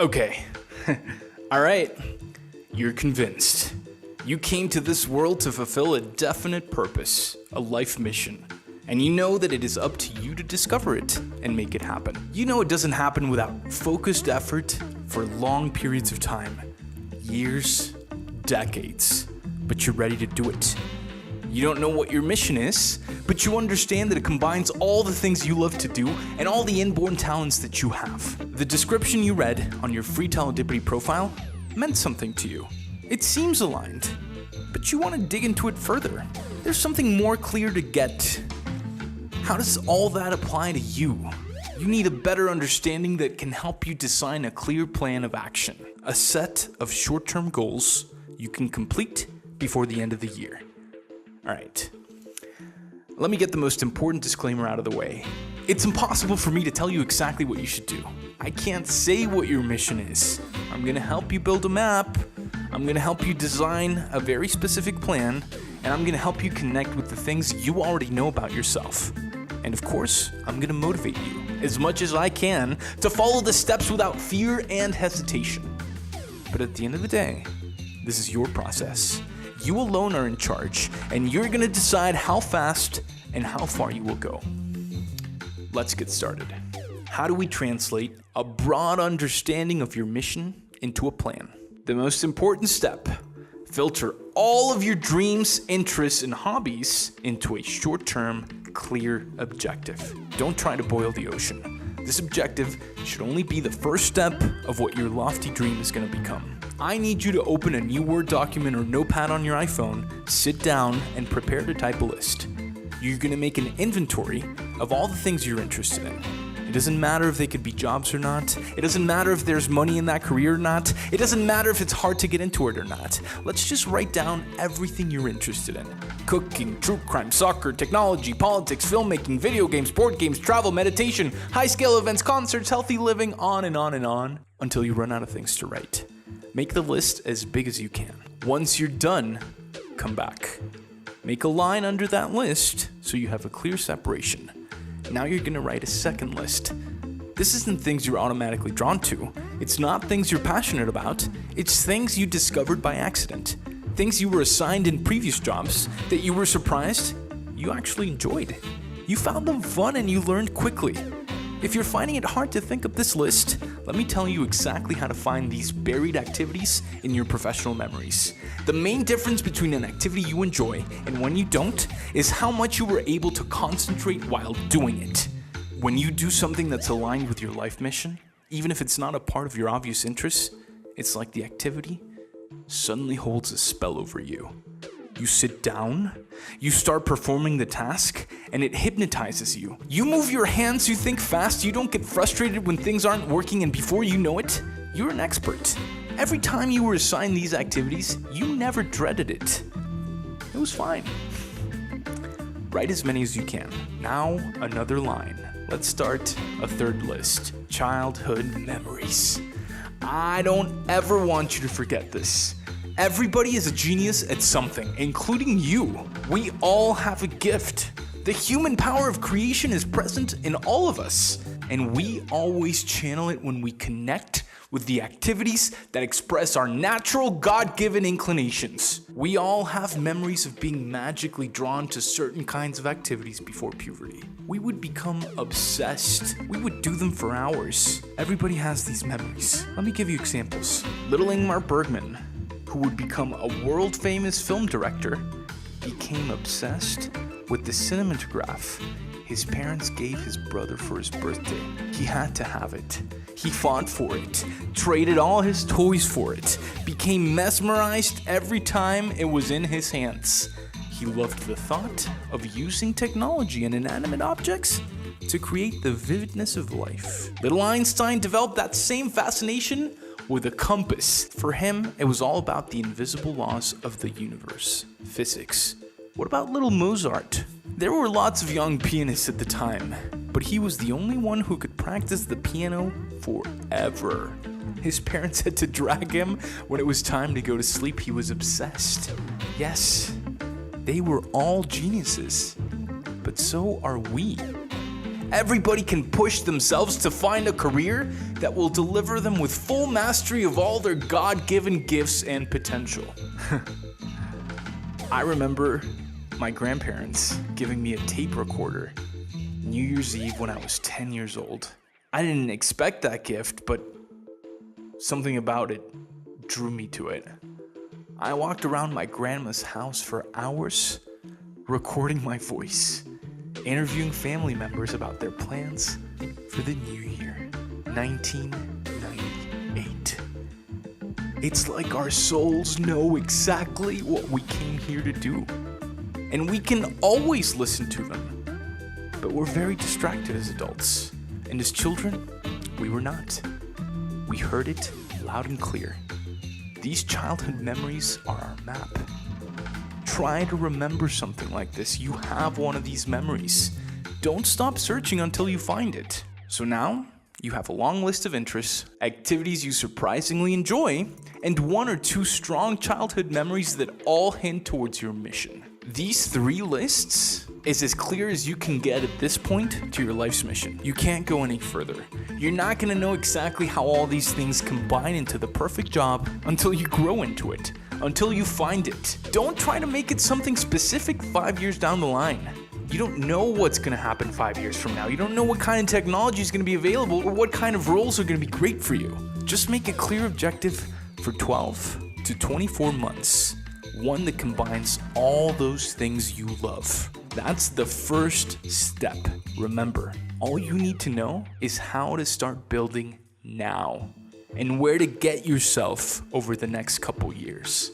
Okay. All right. You're convinced. You came to this world to fulfill a definite purpose, a life mission. And you know that it is up to you to discover it and make it happen. You know it doesn't happen without focused effort for long periods of time. Years, decades. But you're ready to do it. You don't know what your mission is, but you understand that it combines all the things you love to do and all the inborn talents that you have. The description you read on your free Teledipity profile meant something to you. It seems aligned, but you want to dig into it further. There's something more clear to get. How does all that apply to you? You need a better understanding that can help you design a clear plan of action, a set of short-term goals you can complete before the end of the year. All right, let me get the most important disclaimer out of the way. It's impossible for me to tell you exactly what you should do. I can't say what your mission is. I'm gonna help you build a map, I'm gonna help you design a very specific plan, and I'm gonna help you connect with the things you already know about yourself. And of course, I'm gonna motivate you as much as I can to follow the steps without fear and hesitation. But at the end of the day, this is your process. You alone are in charge, and you're gonna decide how fast and how far you will go. Let's get started. How do we translate a broad understanding of your mission into a plan? The most important step, filter all of your dreams, interests, and hobbies into a short-term, clear objective. Don't try to boil the ocean. This objective should only be the first step of what your lofty dream is going to become. I need you to open a new Word document or notepad on your iPhone, sit down, and prepare to type a list. You're going to make an inventory of all the things you're interested in. It doesn't matter if they could be jobs or not. It doesn't matter if there's money in that career or not. It doesn't matter if it's hard to get into it or not. Let's just write down everything you're interested in. Cooking, true crime, soccer, technology, politics, filmmaking, video games, board games, travel, meditation, high-scale events, concerts, healthy living, on and on and on, until you run out of things to write. Make the list as big as you can. Once you're done, come back. Make a line under that list so you have a clear separation. Now you're going to write a second list. This isn't things you're automatically drawn to. It's not things you're passionate about. It's things you discovered by accident. Things you were assigned in previous jobs that you were surprised you actually enjoyed. You found them fun and you learned quickly. If you're finding it hard to think of this list, let me tell you exactly how to find these buried activities in your professional memories. The main difference between an activity you enjoy and one you don't is how much you were able to concentrate while doing it. When you do something that's aligned with your life mission, even if it's not a part of your obvious interests, it's like the activity suddenly holds a spell over you. You sit down, you start performing the task, and it hypnotizes you. You move your hands, you think fast, you don't get frustrated when things aren't working, and before you know it, you're an expert. Every time you were assigned these activities, you never dreaded it. It was fine. Write as many as you can. Now, another line. Let's start a third list. Childhood memories. I don't ever want you to forget this. Everybody is a genius at something, including you. We all have a gift. The human power of creation is present in all of us, and we always channel it when we connect with the activities that express our natural God-given inclinations. We all have memories of being magically drawn to certain kinds of activities before puberty. We would become obsessed. We would do them for hours. Everybody has these memories. Let me give you examples. Little Ingmar Bergman, who would become a world-famous film director, became obsessed with the cinematograph his parents gave his brother for his birthday. He had to have it. He fought for it, traded all his toys for it, became mesmerized every time it was in his hands. He loved the thought of using technology and inanimate objects to create the vividness of life. Little Einstein developed that same fascination with a compass. For him, it was all about the invisible laws of the universe, physics. What about little Mozart? There were lots of young pianists at the time, but he was the only one who could practice the piano forever. His parents had to drag him when it was time to go to sleep. He was obsessed. Yes, they were all geniuses, but so are we. Everybody can push themselves to find a career that will deliver them with full mastery of all their God-given gifts and potential. I remember my grandparents giving me a tape recorder New Year's Eve when I was 10 years old. I didn't expect that gift, but something about it drew me to it. I walked around my grandma's house for hours, recording my voice, interviewing family members about their plans for the new year, 1998. It's like our souls know exactly what we came here to do, and we can always listen to them. But we're very distracted as adults, and as children, we were not. We heard it loud and clear. These childhood memories are our map. Try to remember something like this. You have one of these memories. Don't stop searching until you find it. So now, you have a long list of interests, activities you surprisingly enjoy, and 1 or 2 strong childhood memories that all hint towards your mission. These 3 lists is as clear as you can get at this point to your life's mission. You can't go any further. You're not going to know exactly how all these things combine into the perfect job until you grow into it, until you find it. Don't try to make it something specific 5 years down the line. You don't know what's going to happen 5 years from now. You don't know what kind of technology is going to be available or what kind of roles are going to be great for you. Just make a clear objective for 12 to 24 months. One that combines all those things you love. That's the first step. Remember, all you need to know is how to start building now and where to get yourself over the next couple years.